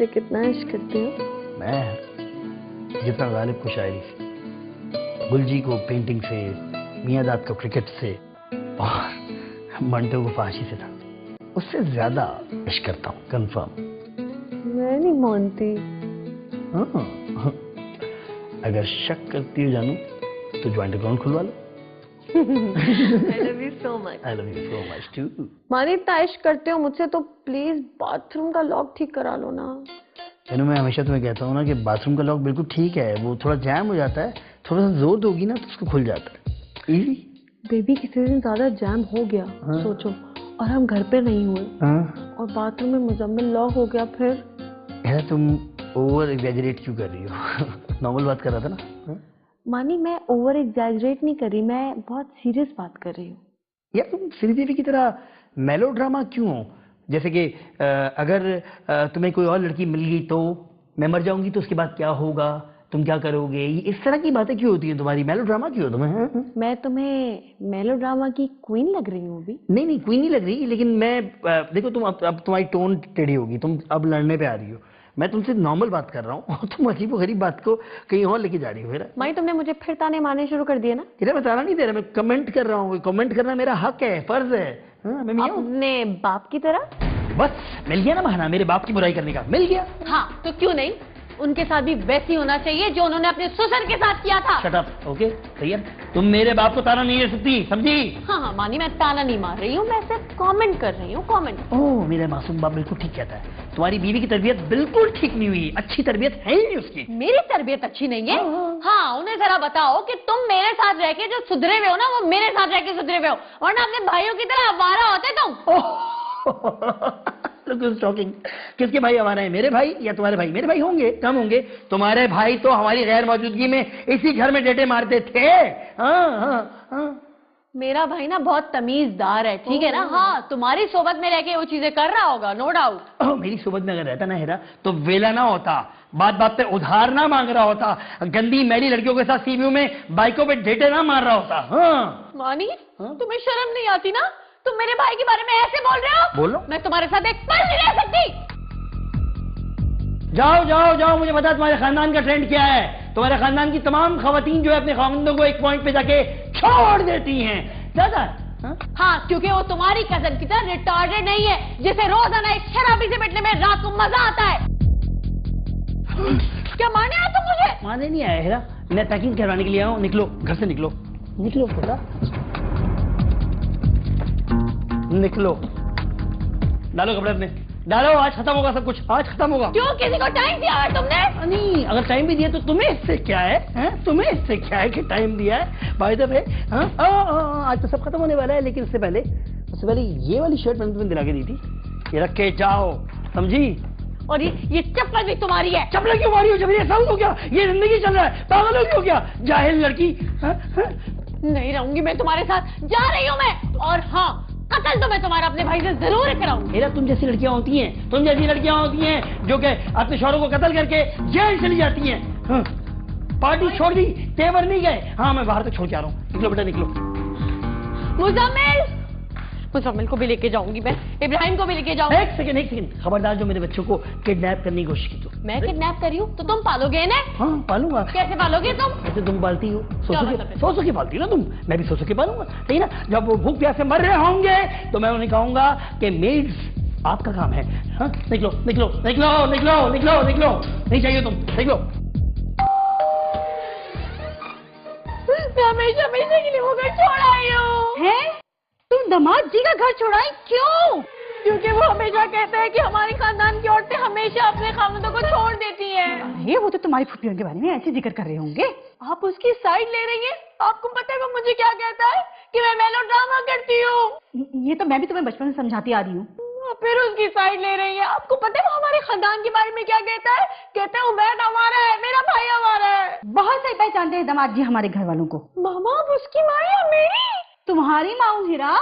कितना इश्क करते हो? मैं जितना गालिब को शायरी से, गुलजी को पेंटिंग से, मियाँदाद को क्रिकेट से और मंटो को फांसी से था, उससे ज्यादा इश्क करता हूँ, कंफर्म। मैं नहीं मानती। हाँ, अगर शक करती हो जानू तो ज्वाइंट अकाउंट खुलवा लो। I love you so much. I love you so much too. मानी इतना इश्क करते हो मुझसे तो प्लीज बाथरूम का लॉक ठीक करा लो ना। चलो मैं हमेशा तुम्हें कहता हूँ ना कि बाथरूम का लॉक बिल्कुल ठीक है, वो थोड़ा जैम हो जाता है, थोड़ा सा जोर दोगी ना तो उसको खुल जाता है। इजी। बेबी किसी दिन ज्यादा जैम हो गया, हाँ? सोचो, और हम घर पे नहीं हुए, हाँ? और बाथरूम में मुजम्मिल लॉक हो गया, फिर यार तुम ओवर एग्जैजरेट क्यों कर रही हो? नॉर्मल बात कर रहा था ना। हाँ? मानी मैं ओवर एग्जैजरेट नहीं कर रही, मैं बहुत सीरियस बात कर रही हूँ। यार तुम श्रीदेवी की तरह मेलोड्रामा क्यों हो? जैसे कि अगर तुम्हें कोई और लड़की मिल गई तो मैं मर जाऊंगी तो उसके बाद क्या होगा, तुम क्या करोगे, इस तरह की बातें क्यों होती हैं तुम्हारी? मेलोड्रामा क्यों हो तुम्हें? हाँ? मैं तुम्हें मेलोड्रामा की क्वीन लग रही हूँ अभी? नहीं नहीं, क्वीन नहीं लग रही, लेकिन मैं देखो तुम अब तुम्हारी टोन टेढ़ी होगी, तुम अब लड़ने पे आ रही हो। मैं तुमसे नॉर्मल बात कर रहा हूँ और तुम अजीब गरीब बात को कहीं और लेके जा रही हो। माई तुमने मुझे फिर ताने मारने शुरू कर दिए ना। इधर मैं ताना नहीं दे रहा, मैं कमेंट कर रहा हूँ। कमेंट करना मेरा हक है, फर्ज है। हाँ, मैं अपने बाप की तरह। बस मिल गया ना बहाना मेरे बाप की बुराई करने का, मिल गया। हाँ तो क्यों नहीं, उनके साथ भी वैसी होना चाहिए जो उन्होंने अपने ससुर के साथ किया था। शट अप, ओके सही है। तुम मेरे बाप को ताना नहीं दे सकती, समझी? हाँ हाँ मानी, मैं ताना नहीं मार रही हूँ, मैं सिर्फ कमेंट कर रही हूँ, कमेंट। ओह मेरा मासूम बाप बिल्कुल ठीक कहता है, तुम्हारी बीवी की तरबियत बिल्कुल ठीक नहीं हुई, अच्छी तरबियत है ही नहीं उसकी। मेरी तरबियत अच्छी नहीं है? हाँ उन्हें जरा बताओ कि तुम मेरे साथ रह के जो सुधरे हुए हो ना, वो मेरे साथ रह के सुधरे हुए हो, वरना अपने भाइयों की तरह आवारा होते तुम। टॉकिंग। किसके भाई हमारे हैं, मेरे भाई या तुम्हारे भाई? मेरे भाई होंगे, कम होंगे। तुम्हारे भाई तो हमारी गैर मौजूदगी में इसी घर में डेटे मारते थे। हाँ हाँ हाँ। मेरा भाई ना बहुत तमीजदार है, ठीक है ना? हाँ तुम्हारी सोबत में रह के वो चीजें कर रहा होगा, नो डाउट। मेरी सोबत में अगर रहता ना हेरा तो वेला ना होता, बात बात पे उधार ना मांग रहा होता, गंदी मैरी लड़कियों के साथ सीबीयू में बाइकों पे डेटे ना मार रहा होता। हाँ मानी तुम्हें शर्म नहीं आती ना? तुम मेरे भाई के बारे में ऐसे बोल रहे हो? बोलो। मैं तुम्हारे साथ एक पल नहीं रह सकती। जाओ जाओ जाओ, मुझे पता तुम्हारे खानदान का ट्रेंड क्या है। तुम्हारे खानदान की तमाम खवातीन जो है अपने खामंदों को एक पॉइंट पे जाके छोड़ देती हैं। ज्यादा हाँ क्योंकि वो तुम्हारी कजन की तरह रिटार्डेड नहीं है, जिसे रोजाना एक शराबी से बैठने में रात को मजा आता है। क्या माने आए तुम मुझे? माने नहीं आया हेरा, मैं पैकिंग करवाने के लिए आया हूँ। निकलो घर से, निकलो निकलो बेटा, निकलो। डालो कपड़े अपने, डालो। आज खत्म होगा सब कुछ, आज खत्म होगा। क्यों, किसी को टाइम दिया है तुमने? नहीं, अगर टाइम भी दिया तो तुम्हें इससे क्या है? तुम्हें इससे क्या है कि टाइम दिया है? बाय द वे आज तो सब खत्म होने वाला है, लेकिन उससे पहले ये वाली शर्ट मैंने तुम्हें दिला के दी थी, ये रख के जाओ, समझी? और ये चप्पल भी तुम्हारी है। चप्पल क्यों मारी हो? जब ये सब हो गया, ये जिंदगी चल रहा है, पागल हो क्यों क्या? जाहिल लड़की। नहीं रहूंगी मैं तुम्हारे साथ, जा रही हूँ मैं। और हाँ, कत्ल तो मैं तुम्हारा अपने भाई से जरूर कराऊंगी। मेरा तुम जैसी लड़कियां होती हैं, तुम जैसी लड़कियां होती हैं जो कि अपने शौहरों को कत्ल करके जेल चली जाती हैं। हाँ, पार्टी छोड़ दी, तेवर नहीं गए। हाँ मैं बाहर तक छोड़ के आ रहा हूँ, निकलो बेटा निकलो। मुजम्मिल को भी लेके जाऊंगी मैं, इब्राहिम को भी लेके जाऊंगी। एक सेकंड, खबरदार जो मेरे बच्चों को किडनैप करने की कोशिश की तो। मैं किडनैप करी हूँ तो तुम पालोगे ना? हाँ पालूंगा। कैसे पालोगे तुम? ऐसे तुम पालती हो, सौ के पालती हो ना तुम, मैं भी सौ के पालूंगा, ठीक है ना? जब वो भूख प्यास से मर रहे होंगे तो मैं उन्हें कहूंगा कि मेड्स आपका काम है। हाँ निकलो निकलो निकलो निकलो निकलो निकलो, नहीं चाहिए तुम, निकलो। हमेशा के लिए वो घर छोड़ आई हूँ। तुम दामाद जी का घर छोड़ाई क्यों? क्योंकि वो हमेशा कहते हैं कि हमारी खानदान की औरतें हमेशा अपने खामदों को छोड़ देती हैं। अरे वो तो तुम्हारी फूफियों के बारे में ऐसे जिक्र कर रहे होंगे। आप उसकी साइड ले रही हैं? आपको पता है वो मुझे क्या कहता है? कि मैं मेलोड्रामा करती हूँ। ये तो मैं भी तुम्हें बचपन से समझाती आ रही हूँ। फिर उसकी साइड ले रही है। आपको पता है वो हमारे खानदान के बारे में क्या कहता है? कहता है उबैद हमारा है, मेरा भाई हमारा है। बहुत सही पहचानते हैं दामाद जी हमारे घर वालों को। मामा अब उसकी माँ है मेरी? तुम्हारी माँ हूँ हीरा,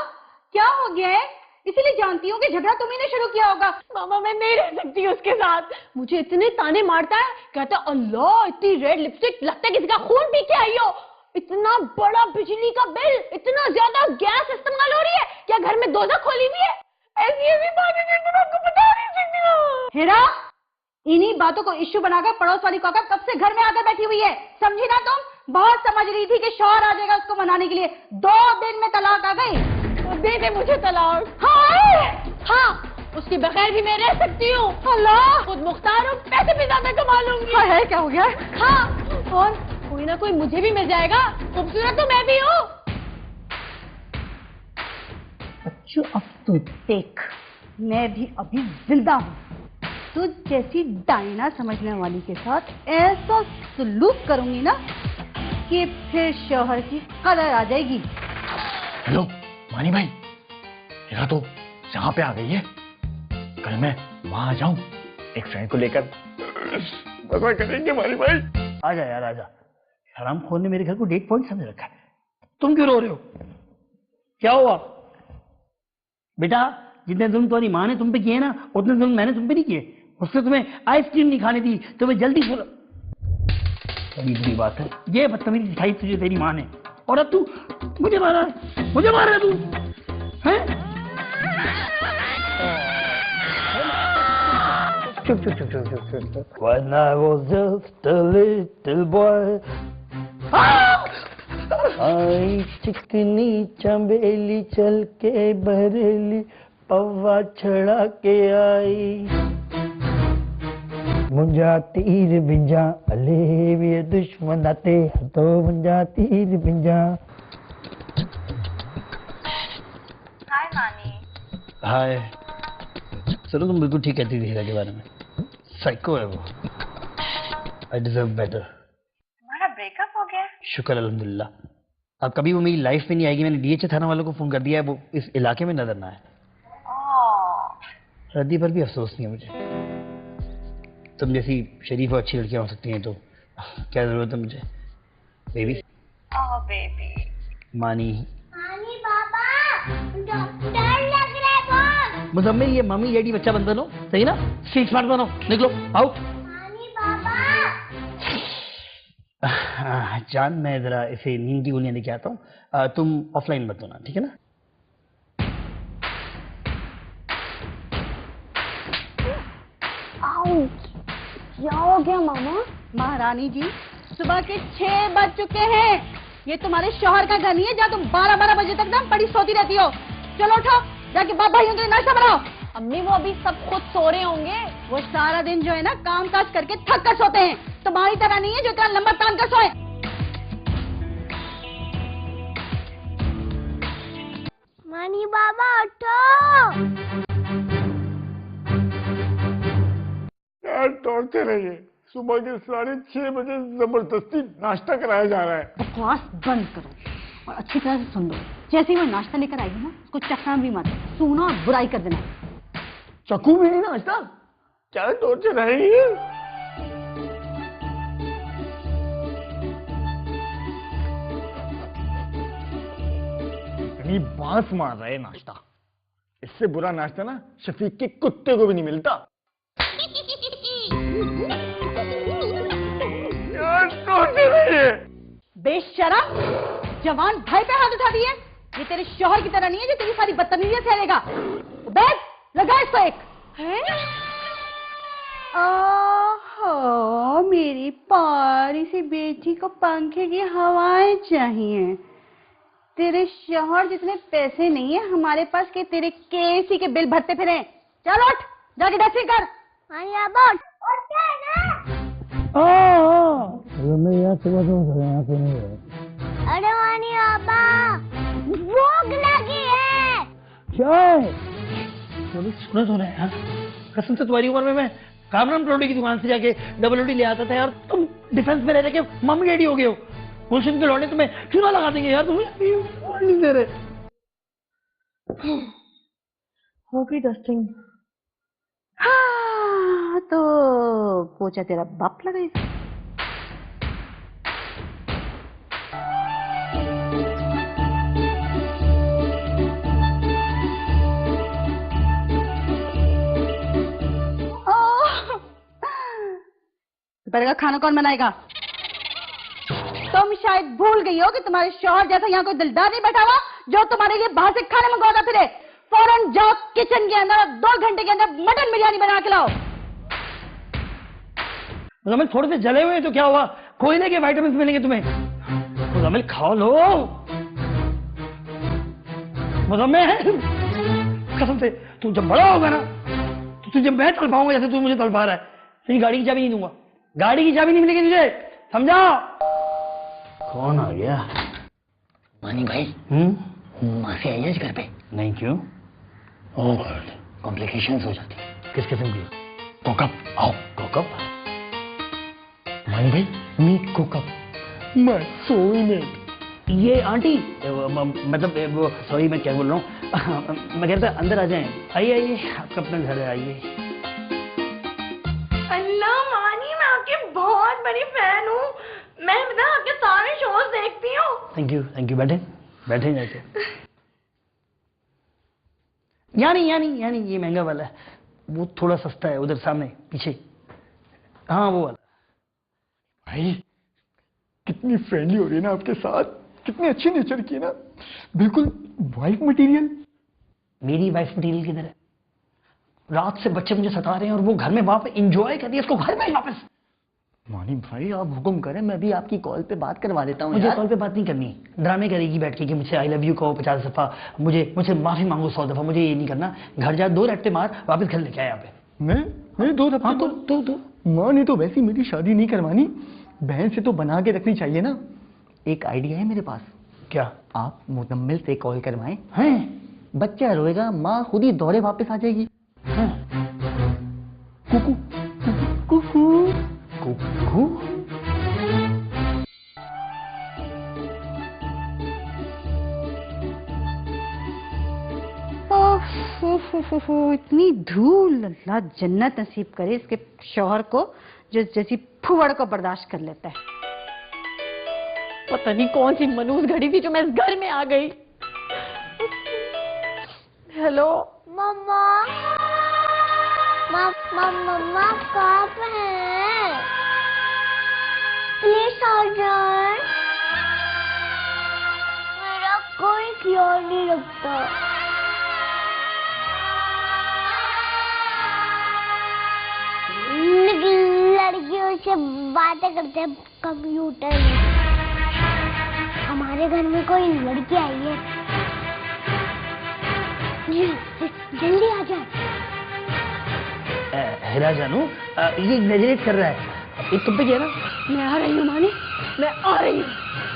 क्या हो गया है? इसीलिए जानती हूँ कि झगड़ा तुम्ही ने शुरू किया होगा। मामा मैं नहीं रह सकती उसके साथ, मुझे इतने ताने मारता है, कहता है अल्लाह इतनी रेड लिपस्टिक, लगता है किसी का खून पी के आई हो। इतना बड़ा बिजली का बिल, इतना ज्यादा गैस इस्तेमाल हो रही है, क्या घर में दोजख खोली हुई है? ऐसी बातें आपको बता नहीं सकती। हीरा इन्हीं बातों को इश्यू बनाकर पड़ोस वाली कौका कब से घर में आकर बैठी हुई है, समझी ना तुम? बहुत समझ रही थी कि शौहर आ जाएगा उसको मनाने के लिए, 2 दिन में तलाक आ गई। तो दे दे मुझे तलाक। हाँ, उसके बगैर भी मैं रह सकती हूँ। अल्लाह, खुद मुख्तार हूँ, पैसे भी ज्यादा कमा लूंगी। है क्या हो गया? हाँ, और कोई ना कोई मुझे भी मिल जाएगा, खूबसूरत तो मैं भी हूँ। बच्चों अब तू देख, मैं भी अभी जिंदा हूँ। तुझ जैसी डायना समझने वाली के साथ ऐसा सलूक करूंगी ना कि फिर शौहर की कदर आ जाएगी। हेलो मानी भाई, मेरा तो यहाँ पे आ गई है। कल मैं वहां आ जाऊं एक फ्रेंड को लेकर, मजा करेंगे मानी भाई। आजा यार आजा। हराम खोर ने मेरे घर को डेट पॉइंट समझ रखा है। तुम क्यों रो रहे हो? क्या हुआ बेटा? जितने जुल्म तुम्हारी माँ ने तुम पे किए ना, उतने जुल्म मैंने तुम पे नहीं किए। उसने तुम्हें आइसक्रीम नहीं खाने दी, तुम्हें जल्दी सो। बड़ी बुरी बात है, ये बदतमीजी दिखाई तुझे तेरी माँ ने, और अब तू मुझे मार रहा है तू, हैं? चुप। When I was just a little boy, आई चिकनी चंबेली चल के बरेली पौवा छड़ा के आई। मुंजा तीर बिंजा अलेवी दुश्मन आते तो मुंजा तीर बिंजा। हाय मानी। हाय। चलो, तुम बिल्कुल ठीक कहती थी हीरा के बारे में। साइको है वो। I deserve better. तुम्हारा ब्रेकअप हो गया? शुक्र अल्हम्दुलिल्लाह। अब कभी वो मेरी लाइफ में नहीं आएगी। मैंने डीएचए थाना वालों को फोन कर दिया है, वो इस इलाके में नजर ना आए। रद्दी पर भी अफसोस नहीं है मुझे। तुम जैसी शरीफ और अच्छी लड़कियां हो सकती हैं तो क्या जरूरत है मुझे बेबी। बेबी। मानी बाबा, डर लग रहा है बहुत। मुजम्मिल, ये मम्मी डैडी बच्चा बन बनो, सही ना? स्ट्रीट स्मार्ट बनो, निकलो आओ। जान, मैं जरा इसे नींद की गोलियां लेके आता हूँ, तुम ऑफलाइन मत होना, ठीक है ना? क्या हो गया मामा? महारानी जी, सुबह के 6 बज चुके हैं। ये तुम्हारे शौहर का घर नहीं है जहाँ तुम 12-12 बजे तक ना पड़ी सोती रहती हो। चलो उठो, जाके बाप भाइयों के लिए नाश्ता बनाओ। अम्मी, वो अभी सब खुद सो रहे होंगे। वो सारा दिन जो है ना काम काज करके थक कर सोते हैं, तुम्हारी तरह नहीं है जो इतना लंबा तान कर सोए। मानी बाबा उठो। यार दौड़ते रहिए, सुबह के 6:30 बजे जबरदस्ती नाश्ता कराया जा रहा है। बकवास बंद करो और अच्छी तरह से सुन लो। जैसे ही वो नाश्ता लेकर आएगी ना, उसको चखना भी मत, सुना और बुराई कर देना। चकू भी नहीं नाश्ता, क्या दौड़ते रहेंगे? इतनी बांस मार रहा है नाश्ता। इससे बुरा नाश्ता ना शफीक के कुत्ते को भी नहीं मिलता। यार दौड़ते रहिए। बेशरम, जवान भाई पे हाथ उठा दिए। ये तेरे शौहर की तरह नहीं है जो तेरी सारी बदतमीजियां सहलेगा। बैठ, लगा इसको एक। ओहो, मेरी प्यारी सी बेटी को पंखे की हवाएं चाहिए। तेरे शौहर जितने पैसे नहीं है हमारे पास कि तेरे केसी के बिल भरते फिरे। चल उठ, जाके डस्टिंग कर। मैं यहाँ से यहाँ से नहीं है। अरे वानी आबा, भूख लगी है। चाय सुनो तो रहे हैं। कसम से तुम्हारी उम्र में मैं कामरान प्रोडी की दुकान से जाके डबल रोटी ले आता था यार। तुम डिफेंस में रह के मम्मी डैडी हो गए हो। मुल्शिन के लौटे तुम्हें चूना लगा देंगे यार। तुम्हें नहीं दे रहे। हो गई डस्टिंग? हाँ, तो पोछा तेरा बाप लगाई। दोपहर का खाना कौन बनाएगा? तुम शायद भूल गई हो कि तुम्हारे शौहर जैसा यहाँ कोई दिलदार नहीं बैठा हुआ जो तुम्हारे लिए बाहर से खाने मंगवाता फिरे। फौरन जाओ किचन के अंदर और 2 घंटे के अंदर मटन बिरयानी बना के लाओ। मुजम्मिल थोड़े से जले हुए तो क्या हुआ, कोयले के विटामिन मिलेंगे तुम्हें। मुजम्मिल खाओ लो। मुजम्मिल कसम से तू जब बड़ा होगा ना तो तुझे मैं तड़पाऊंगा जैसे तू मुझे तड़पा रहा है। तेरी गाड़ी की चाबी नहीं दूंगा, गाड़ी की चाबी नहीं मिलेगी तुझे, समझा? कौन आ गया? मानी भाई, मासी आई है इस घर पे? नहीं, क्यों? कॉम्प्लिकेशंस हो जाती। किस किस्म की? कोकअप, आओ। कोकअप? मानी भाई, मीट कोकअप। मैं सोई में। ये आंटी मतलब वो सॉरी मैं क्या बोल रहा हूँ मैं कहता अंदर आ जाएं। आइए आइए, आपका अपना घर है, आइए। अल्लाह मानी, मैं आपकी बहुत बड़ी फैन हूँ। मैं मतलब आपके सारे शोज देखती हूँ। थैंक यू, बैठे बैठे जाके। यानी ये महंगा वाला है, वो थोड़ा सस्ता है, उधर सामने पीछे। हाँ वो वाला। भाई कितनी फ्रेंडली हो रही है ना आपके साथ, कितनी अच्छी नेचर की है ना, बिल्कुल वाइफ मटेरियल। मेरी वाइफ मटेरियल किधर है? रात से बच्चे मुझे सता रहे हैं और वो घर में वहां पे एंजॉय कर रही है, इसको घर में वापस। मानी भाई आप हुक्म करें, मैं भी आपकी कॉल पे बात करवा देता हूँ। मुझे कॉल पे बात नहीं करनी, ड्रामे करेगी बैठ के कि मुझसे आई लव यू कहो 50 दफा, मुझसे माफी मांगो 100 दफा। मुझे ये नहीं करना। घर जा, 2 रट्टे मार, वापस घर लेके आया यहाँ पे। मैं 2 दफा? हाँ तो माँ ने तो वैसी मेरी शादी नहीं करवानी, बहन से तो बना के रखनी चाहिए ना। एक आइडिया है मेरे पास। क्या? आप मुजम्मिल से कॉल करवाएं, हैं? बच्चा रोएगा, माँ खुद ही दौड़े वापस आ जाएगी। कुकू कुकू कुकू। इतनी धूल, अल्लाह जन्नत नसीब करे इसके शौहर को जो जैसी फुवड़ को बर्दाश्त कर लेता है। पता नहीं कौन सी मनूस घड़ी थी जो मैं इस घर में आ गई। हेलो मम्मा, मम्मा कहाँ पे हैं? प्लीज आ जाए, मेरा कोई ख्याल नहीं रखता। लड़कियों से बातें करते हैं कंप्यूटर में। हमारे घर में कोई लड़की आई है, जल्दी आ जाओ। हेरा जानू, ये एग्जैजरेट कर रहा है। ये तुम पे क्या ना? मैं आ रही हूँ मानी, मैं आ रही हूँ।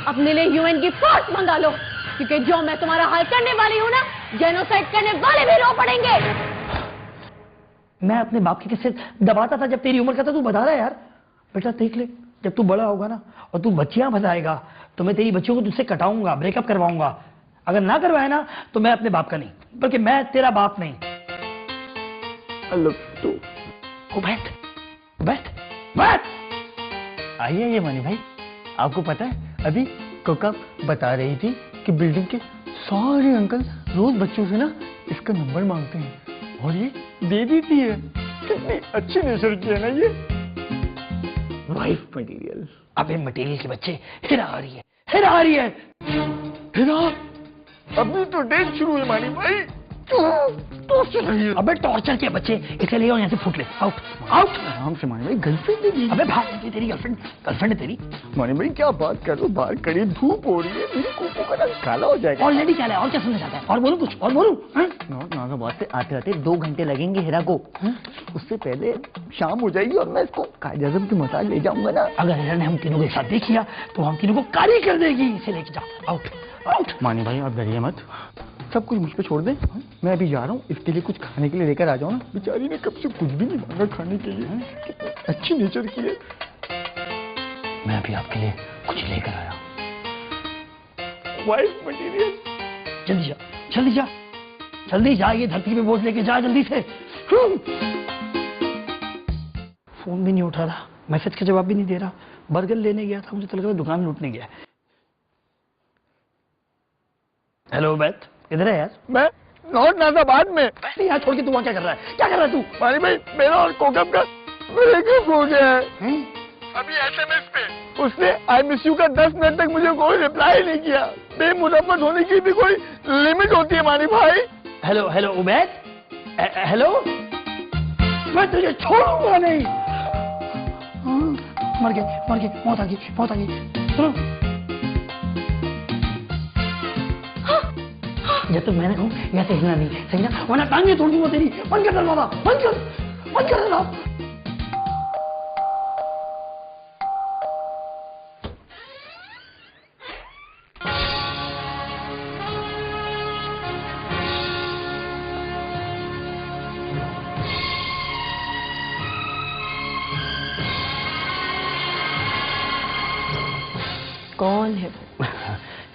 अपने लिए यूएन की फोर्स मंगा लो, क्योंकि जो मैं तुम्हारा हाल करने वाली हूँ ना, जेनोसाइड करने वाले भी रो पड़ेंगे। मैं अपने बाप के किस्से दबाता था जब तेरी उम्र का था, तू बता रहा है यार। बेटा देख ले, जब तू बड़ा होगा ना और तू बच्चियां फंसाएगा तो मैं तेरी बच्चियों को तुझसे कटाऊंगा, ब्रेकअप करवाऊंगा। अगर ना करवाए ना तो मैं अपने बाप का नहीं, बल्कि मैं तेरा बाप नहीं। तू बैठ। आइए मानी भाई, आपको पता है अभी कोका बता रही थी कि बिल्डिंग के सारे अंकल रोज बच्चों से ना इसका नंबर मांगते हैं और ये दे देती है। कितनी अच्छी नेचर की है ना ये वाइफ मटेरियल। अबे मटेरियल के बच्चे, हिरा आ रही है। हिरा अभी तो डेट शुरू है मानी भाई, टॉर्चर है ये। अबे टॉर्चर के बच्चे, इसे ले आओ यहाँ से, फुट ले। आउट। आराम से मानी भाई, गर्लफ्रेंड है। अबे भाग, तेरी गर्लफ्रेंड है तेरी। मानी भाई क्या बात कर रहे हो, बाहर कड़ी धूप हो रही है, मेरी कोको का रंग काला हो जाएगा। ऑलरेडी काला है, और क्या सुनना चाहता है? और बोलूं कुछ? और बोलूं? नागाबाद से आते आते 2 घंटे लगेंगे हिरा को। उससे पहले शाम हो जाएगी और मैं इसको कायदे आज़म की मसाज ले जाऊंगा ना। अगर हिरा ने हम तीनों के साथ देख लिया तो हम तीनों को कारी कर देगी। इसे लेके जाओ। आउट। मानी भाई आप डरिए मत, सब कुछ मुझ पे छोड़ दे। मैं अभी जा रहा हूँ, इसके लिए कुछ खाने के लिए लेकर आ जाओ ना। बेचारी ने कब से कुछ भी नहीं मांगा खाने के लिए, कितनी अच्छी नेचर की है। मैं अभी आपके लिए कुछ लेकर आया। Wife material. जल्दी जा, ये धरती पे बोझ लेके जा जल्दी से। फोन भी नहीं उठा रहा, मैसेज का जवाब भी नहीं दे रहा। बर्गर लेने गया था, मुझे तो लग रहा है दुकान लूटने गया। हेलो बैत, इधर है यार। मैं नॉर्थ नागाबाद में। वैसे यहाँ छोड़ के तू वहाँ क्या कर रहा है? क्या कर रहा है तू? मानी भाई मेरा और कोकम का ब्रेकअप हो गया है। अभी SMS पे उसने आई मिस यू का 10 मिनट तक मुझे कोई रिप्लाई नहीं किया। बेमुरम्मत होने की भी कोई लिमिट होती है मानी भाई। हेलो उबैद, हेलो, मैं तुझे छोड़ूंगा नहीं। मर गए, मौत आ गई। सुनो, जब तक मैंने कहूँ यहाँ से हिलना नहीं, सही ना, वरना टांगे तोड़ दूंगा तेरी। बंद कर दरवाजा, बंद कर दरवाजा। कौन है वो?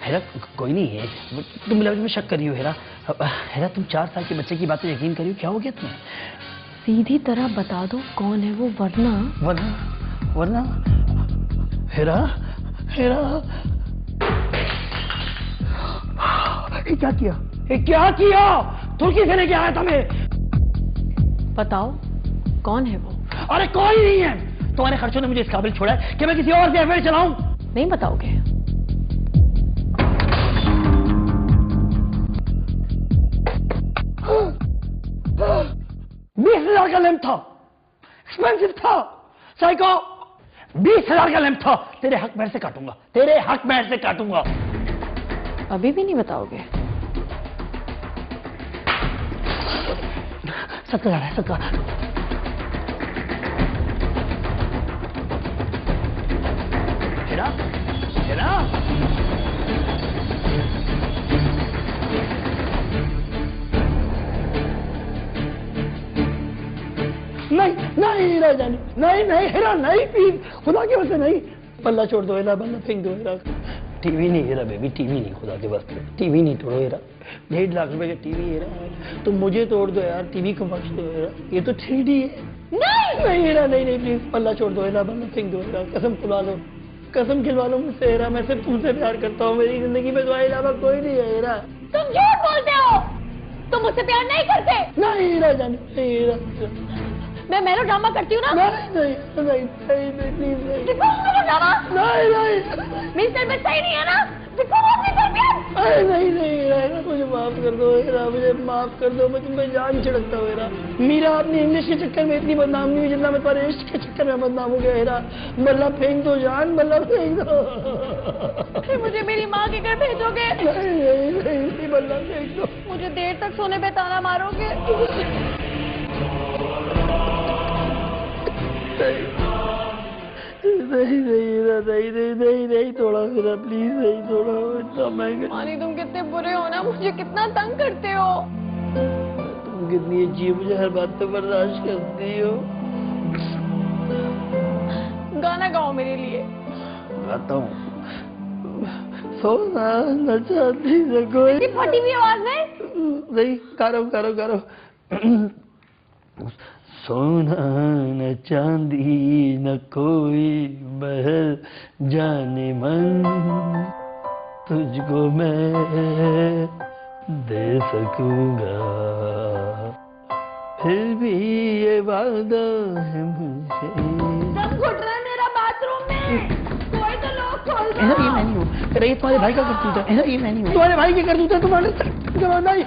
हेरा, कोई नहीं है। तुम लफ्ज में शक कर रही हो हेरा। हेरा, तुम 4 साल के बच्चे की बातें यकीन करी हो, क्या हो गया तुम्हें? सीधी तरह बता दो कौन है वो, वरना हेरा, ये क्या किया? तुर्की से लेके आया था मैं। बताओ कौन है वो? अरे कोई नहीं है, तुम्हारे खर्चों ने मुझे इस काबिल छोड़ा है कि मैं किसी और से अफेयर चलाऊं। नहीं बताओगे? 20,000 का लैंप था, एक्सपेंसिव था, साइको। 20,000 का लैंप था। तेरे हक में से काटूंगा। अभी भी नहीं बताओगे? सबका जा रहा है, सबका। हेरा, नहीं राजानी, नहीं हेरा, नहीं प्लीज, खुदा के वास्ते नहीं। बल्ला छोड़ दो हेरा, बल्ला फेंक दो हेरा। टीवी नहीं हेरा बेबी, टीवी नहीं, खुदा के वास्ते टीवी नहीं तोड़ो हेरा। 1.5 लाख रुपए का टीवी हेरा, तुम मुझे तोड़ दो यार, टीवी को बख्श दो हेरा, ये तो 3D है। नहीं हेरा, नहीं प्लीज, बल्ला छोड़ दो हेरा, बल्ला फेंक दो हेरा। कसम खिलवा लो मुझसे हेरा, मैं सिर्फ तुमसे प्यार करता हूँ, मेरी जिंदगी में तुम्हारे अलावा कोई नहीं है हेरा। तुम झूठ बोलते हो, तुम मुझसे प्यार नहीं करते। नहीं हेरा जानी, नहीं हेरा। मैं मेलो ड्रामा करती हूँ ना? नहीं प्लीज नहीं। दिखाओ मेलो ड्रामा। नहीं मेरी तरबियत सही नहीं है ना? दिखाओ अपनी तरबियत। नहीं मुझे माफ कर दो हेरा, मुझे माफ कर दो, मैं तुम्हें जान छिड़कता हूँ हेरा। मीरा अपनी इंग्लिश के चक्कर में इतनी बदनाम नहीं हुई जितना मैं तुम्हारे इश्क के चक्कर में बदनाम हो गया हेरा। बल्ला फेंक दो जान, बल्ला फेंक दो। मुझे मेरी माँ के घर भेजोगे? नहीं बल्ला फेंक दो। मुझे देर तक सोने पे ताना मारोगे? नहीं थोड़ा मेरा, प्लीज नहीं थोड़ा, इतना महंगा। मानी तुम कितने बुरे हो ना, मुझे कितना तंग करते हो। तुम कितनी अच्छी, मुझे हर बात पे बर्दाश्त करती हो। गाना गाओ मेरे लिए। गाता हूँ। सोना न चांदी न कोई। इतनी फटी हुई आवाज में? नहीं, करो। सोना न चांदी न कोई महल जाने मन, तुझको मैं दे सकूंगा, फिर भी ये वादा है मुझे। सब घुट रहा है मेरा बाथरूम में, कोई तो लोग खोल दो। ये मैं नहीं हूँ, ये तुम्हारे भाई का करतूत है। ये मैं नहीं हूँ, तुम्हारे भाई की करतूत है, तुम्हारे नहीं।